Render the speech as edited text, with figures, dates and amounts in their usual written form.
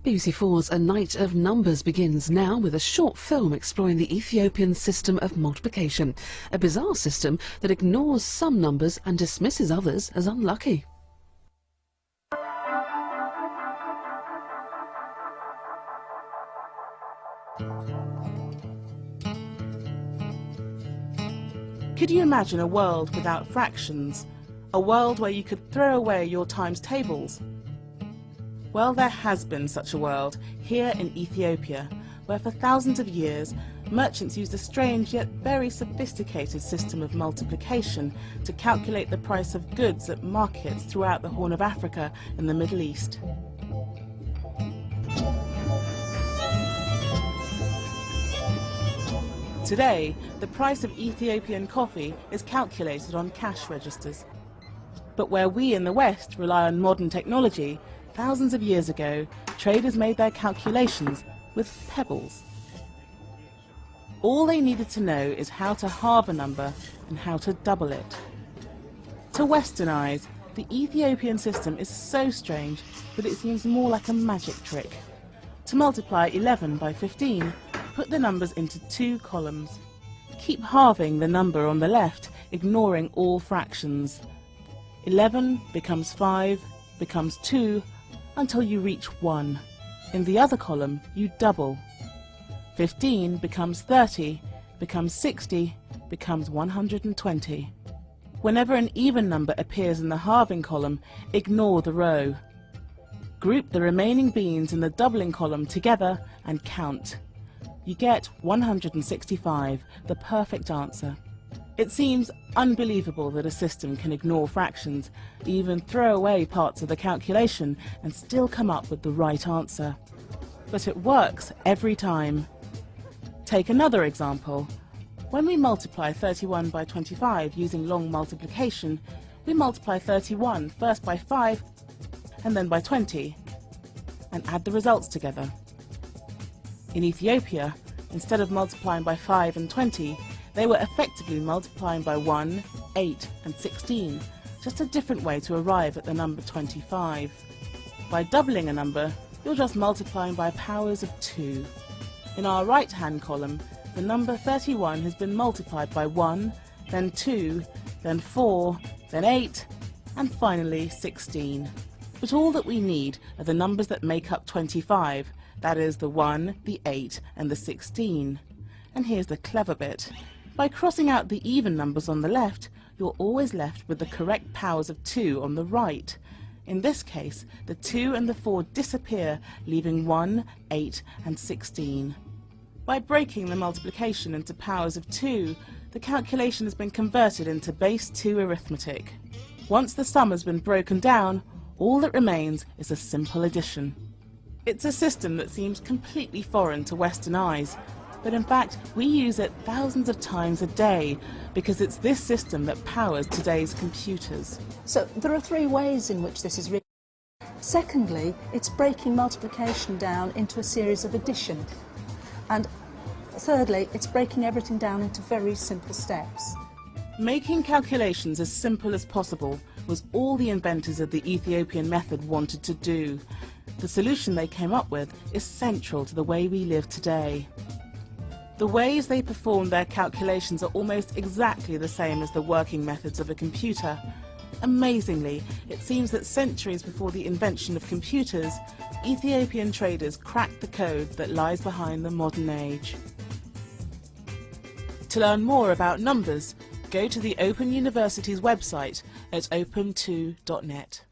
BBC4's A Night of Numbers begins now with a short film exploring the Ethiopian system of multiplication, a bizarre system that ignores some numbers and dismisses others as unlucky. Could you imagine a world without fractions? A world where you could throw away your times tables? Well, there has been such a world here in Ethiopia, where for thousands of years merchants used a strange yet very sophisticated system of multiplication to calculate the price of goods at markets throughout the Horn of Africa and the Middle East. Today, the price of Ethiopian coffee is calculated on cash registers. But where we in the West rely on modern technology, thousands of years ago, traders made their calculations with pebbles. All they needed to know is how to halve a number and how to double it. To Western eyes, the Ethiopian system is so strange that it seems more like a magic trick. To multiply 11 by 15, put the numbers into 2 columns. Keep halving the number on the left, ignoring all fractions. 11 becomes 5, becomes 2, until you reach 1. In the other column, you double. 15 becomes 30, becomes 60, becomes 120. Whenever an even number appears in the halving column, ignore the row. Group the remaining beans in the doubling column together and count. You get 165, the perfect answer. It seems unbelievable that a system can ignore fractions, even throw away parts of the calculation and still come up with the right answer. But it works every time. Take another example. When we multiply 31 by 25 using long multiplication, we multiply 31 first by 5 and then by 20 and add the results together. In Ethiopia, instead of multiplying by 5 and 20, they were effectively multiplying by 1, 8 and 16, just a different way to arrive at the number 25. By doubling a number, you're just multiplying by powers of 2. In our right-hand column, the number 31 has been multiplied by 1, then 2, then 4, then 8, and finally 16. But all that we need are the numbers that make up 25, that is the 1, the 8 and the 16. And here's the clever bit. By crossing out the even numbers on the left, you're always left with the correct powers of 2 on the right. In this case, the 2 and the 4 disappear, leaving 1, 8 and 16. By breaking the multiplication into powers of 2, the calculation has been converted into base 2 arithmetic. Once the sum has been broken down, all that remains is a simple addition. It's a system that seems completely foreign to Western eyes, but in fact we use it thousands of times a day because it's this system that powers today's computers. So there are 3 ways in which this is written. Secondly, it's breaking multiplication down into a series of addition. And thirdly, it's breaking everything down into very simple steps. Making calculations as simple as possible was all the inventors of the Ethiopian method wanted to do. The solution they came up with is central to the way we live today. The ways they perform their calculations are almost exactly the same as the working methods of a computer. Amazingly, it seems that centuries before the invention of computers, Ethiopian traders cracked the code that lies behind the modern age. To learn more about numbers, go to the Open University's website at open2.net.